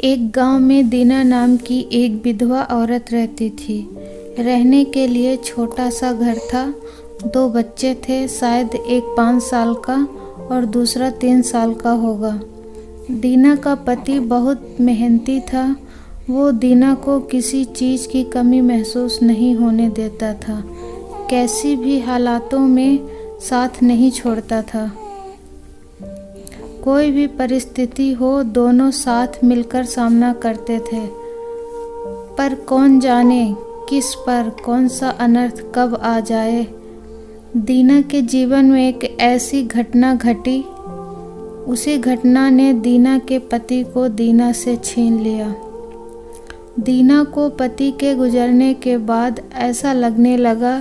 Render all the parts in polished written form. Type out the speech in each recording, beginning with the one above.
एक गांव में दीना नाम की एक विधवा औरत रहती थी। रहने के लिए छोटा सा घर था। 2 बच्चे थे, शायद एक 5 साल का और दूसरा 3 साल का होगा। दीना का पति बहुत मेहनती था। वो दीना को किसी चीज़ की कमी महसूस नहीं होने देता था। कैसी भी हालातों में साथ नहीं छोड़ता था। कोई भी परिस्थिति हो, दोनों साथ मिलकर सामना करते थे। पर कौन जाने किस पर कौन सा अनर्थ कब आ जाए। दीना के जीवन में एक ऐसी घटना घटी। उसी घटना ने दीना के पति को दीना से छीन लिया। दीना को पति के गुजरने के बाद ऐसा लगने लगा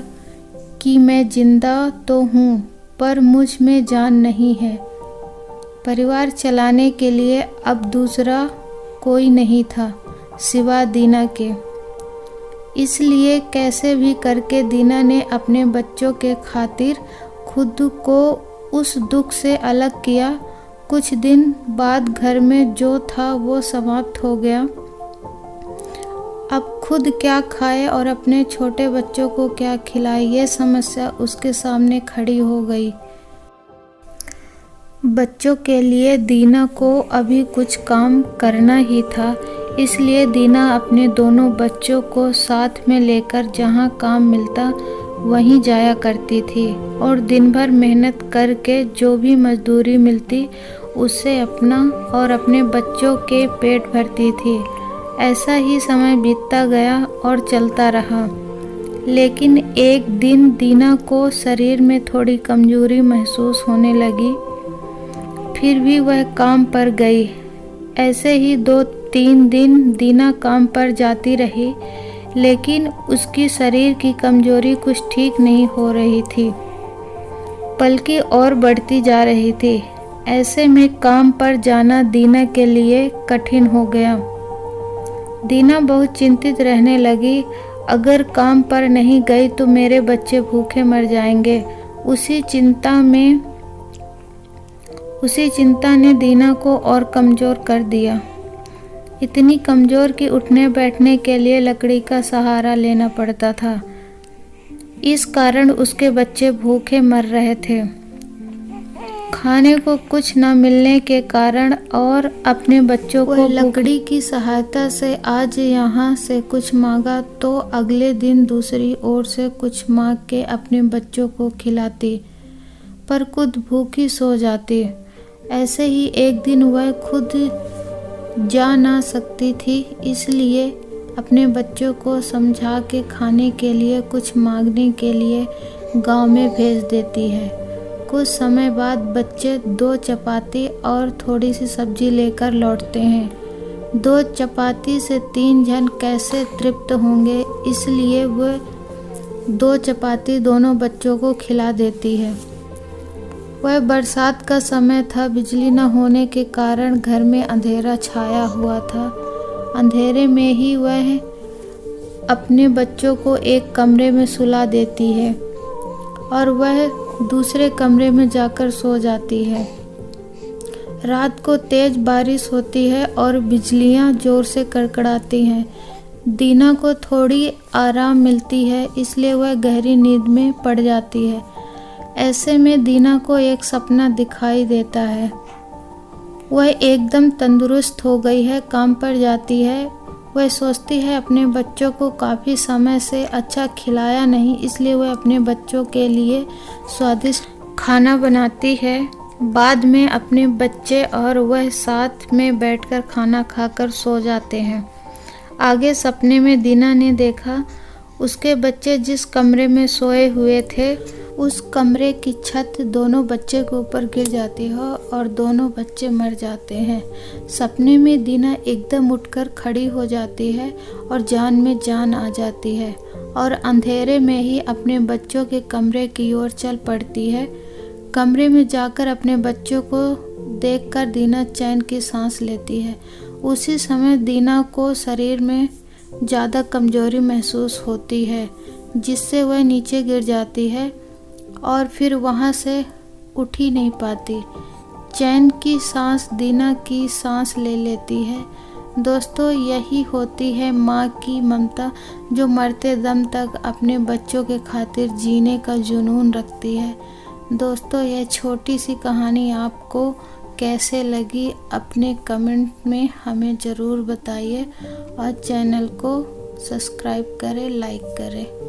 कि मैं जिंदा तो हूँ, पर मुझ में जान नहीं है। परिवार चलाने के लिए अब दूसरा कोई नहीं था सिवा दीना के। इसलिए कैसे भी करके दीना ने अपने बच्चों के खातिर खुद को उस दुख से अलग किया। कुछ दिन बाद घर में जो था वो समाप्त हो गया। अब खुद क्या खाए और अपने छोटे बच्चों को क्या खिलाए, ये समस्या उसके सामने खड़ी हो गई। बच्चों के लिए दीना को अभी कुछ काम करना ही था। इसलिए दीना अपने दोनों बच्चों को साथ में लेकर जहाँ काम मिलता वहीं जाया करती थी और दिन भर मेहनत करके जो भी मजदूरी मिलती उससे अपना और अपने बच्चों के पेट भरती थी। ऐसा ही समय बीतता गया और चलता रहा। लेकिन एक दिन दीना को शरीर में थोड़ी कमजोरी महसूस होने लगी। फिर भी वह काम पर गई। ऐसे ही 2-3 दिन दीना काम पर जाती रही, लेकिन उसकी शरीर की कमजोरी कुछ ठीक नहीं हो रही थी, बल्कि और बढ़ती जा रही थी। ऐसे में काम पर जाना दीना के लिए कठिन हो गया। दीना बहुत चिंतित रहने लगी। अगर काम पर नहीं गई तो मेरे बच्चे भूखे मर जाएंगे। उसी चिंता ने दीना को और कमज़ोर कर दिया। इतनी कमज़ोर कि उठने बैठने के लिए लकड़ी का सहारा लेना पड़ता था। इस कारण उसके बच्चे भूखे मर रहे थे। खाने को कुछ न मिलने के कारण और अपने बच्चों को लकड़ी की सहायता से आज यहाँ से कुछ मांगा तो अगले दिन दूसरी ओर से कुछ मांग के अपने बच्चों को खिलाती, पर खुद भूखी सो जाती। ऐसे ही एक दिन वह खुद जा ना सकती थी, इसलिए अपने बच्चों को समझा के खाने के लिए कुछ मांगने के लिए गांव में भेज देती है। कुछ समय बाद बच्चे 2 चपाती और थोड़ी सी सब्जी लेकर लौटते हैं। 2 चपाती से 3 जन कैसे तृप्त होंगे, इसलिए वह 2 चपाती दोनों बच्चों को खिला देती है। वह बरसात का समय था। बिजली न होने के कारण घर में अंधेरा छाया हुआ था। अंधेरे में ही वह अपने बच्चों को एक कमरे में सुला देती है और वह दूसरे कमरे में जाकर सो जाती है। रात को तेज बारिश होती है और बिजलियां जोर से कड़कड़ाती हैं। दीना को थोड़ी आराम मिलती है, इसलिए वह गहरी नींद में पड़ जाती है। ऐसे में दीना को एक सपना दिखाई देता है। वह एकदम तंदुरुस्त हो गई है, काम पर जाती है। वह सोचती है अपने बच्चों को काफ़ी समय से अच्छा खिलाया नहीं, इसलिए वह अपने बच्चों के लिए स्वादिष्ट खाना बनाती है। बाद में अपने बच्चे और वह साथ में बैठकर खाना खाकर सो जाते हैं। आगे सपने में दीना ने देखा उसके बच्चे जिस कमरे में सोए हुए थे उस कमरे की छत दोनों बच्चे के ऊपर गिर जाती है और दोनों बच्चे मर जाते हैं। सपने में दीना एकदम उठकर खड़ी हो जाती है और जान में जान आ जाती है और अंधेरे में ही अपने बच्चों के कमरे की ओर चल पड़ती है। कमरे में जाकर अपने बच्चों को देखकर दीना चैन की सांस लेती है। उसी समय दीना को शरीर में ज़्यादा कमजोरी महसूस होती है, जिससे वह नीचे गिर जाती है और फिर वहाँ से उठ ही नहीं पाती। चैन की सांस दीना की सांस ले लेती है। दोस्तों, यही होती है माँ की ममता, जो मरते दम तक अपने बच्चों के खातिर जीने का जुनून रखती है। दोस्तों, यह छोटी सी कहानी आपको कैसे लगी अपने कमेंट में हमें ज़रूर बताइए और चैनल को सब्सक्राइब करें, लाइक करें।